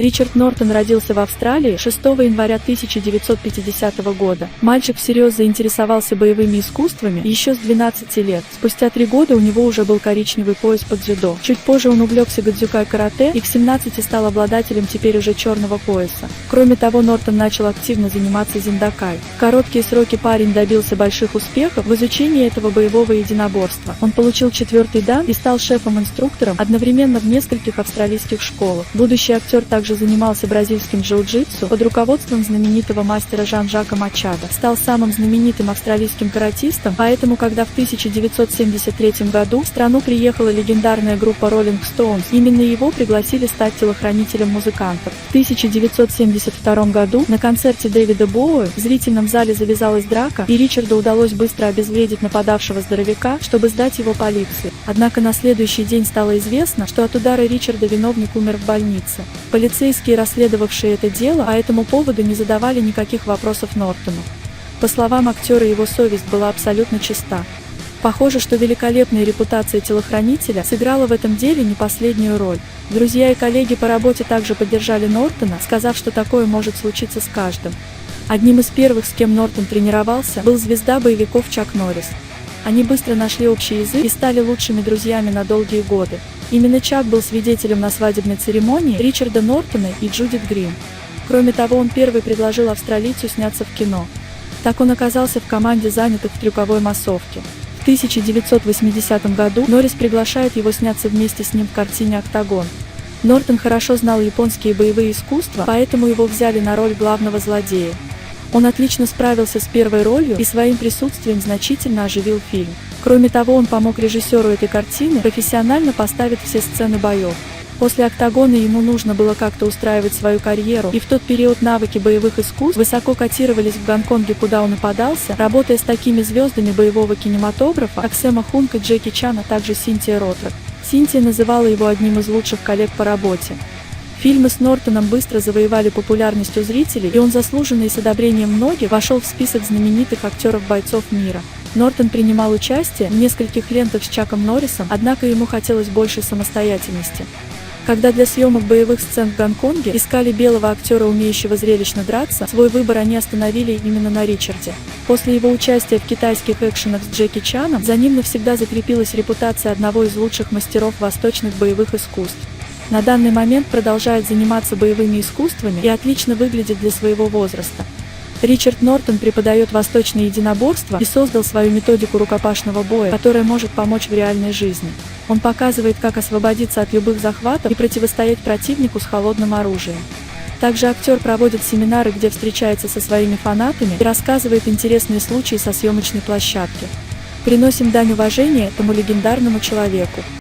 Ричард Нортон родился в Австралии 6 января 1950 года. Мальчик всерьез заинтересовался боевыми искусствами еще с 12 лет. Спустя 3 года у него уже был коричневый пояс по дзюдо. Чуть позже он увлекся гадзюкай-карате и к 17 стал обладателем теперь уже черного пояса. Кроме того, Нортон начал активно заниматься зиндакай. В короткие сроки парень добился больших успехов в изучении этого боевого единоборства. Он получил 4-й дан и стал шефом-инструктором одновременно в нескольких австралийских школах. Будущий актер также занимался бразильским джиу-джитсу под руководством знаменитого мастера Жан-Жака Мачадо. Стал самым знаменитым австралийским каратистом, поэтому, когда в 1973 году в страну приехала легендарная группа Rolling Stones, именно его пригласили стать телохранителем музыкантов. В 1972 году на концерте Дэвида Боуи в зрительном зале завязалась драка, и Ричарду удалось быстро обезвредить нападавшего здоровяка, чтобы сдать его полиции. Однако на следующий день стало известно, что от удара Ричарда виновник умер в больнице. Полицейские, расследовавшие это дело, по этому поводу не задавали никаких вопросов Нортону. По словам актера, его совесть была абсолютно чиста. Похоже, что великолепная репутация телохранителя сыграла в этом деле не последнюю роль. Друзья и коллеги по работе также поддержали Нортона, сказав, что такое может случиться с каждым. Одним из первых, с кем Нортон тренировался, был звезда боевиков Чак Норрис. Они быстро нашли общий язык и стали лучшими друзьями на долгие годы. Именно Чак был свидетелем на свадебной церемонии Ричарда Нортона и Джудит Грин. Кроме того, он первый предложил австралийцу сняться в кино. Так он оказался в команде занятых в трюковой массовке. В 1980 году Норрис приглашает его сняться вместе с ним в картине «Октагон». Нортон хорошо знал японские боевые искусства, поэтому его взяли на роль главного злодея. Он отлично справился с первой ролью и своим присутствием значительно оживил фильм. Кроме того, он помог режиссеру этой картины профессионально поставить все сцены боев. После «Октагона» ему нужно было как-то устраивать свою карьеру, и в тот период навыки боевых искусств высоко котировались в Гонконге, куда он и подался, работая с такими звездами боевого кинематографа, как Сэма Хунг и Джеки Чан, а также Синтия Ротрок. Синтия называла его одним из лучших коллег по работе. Фильмы с Нортоном быстро завоевали популярность у зрителей, и он заслуженно и с одобрением многих вошел в список знаменитых актеров-бойцов мира. Нортон принимал участие в нескольких лентах с Чаком Норрисом, однако ему хотелось большей самостоятельности. Когда для съемок боевых сцен в Гонконге искали белого актера, умеющего зрелищно драться, свой выбор они остановили именно на Ричарде. После его участия в китайских экшенах с Джеки Чаном за ним навсегда закрепилась репутация одного из лучших мастеров восточных боевых искусств. На данный момент продолжает заниматься боевыми искусствами и отлично выглядит для своего возраста. Ричард Нортон преподает восточное единоборство и создал свою методику рукопашного боя, которая может помочь в реальной жизни. Он показывает, как освободиться от любых захватов и противостоять противнику с холодным оружием. Также актер проводит семинары, где встречается со своими фанатами и рассказывает интересные случаи со съемочной площадки. Приносим дань уважения этому легендарному человеку.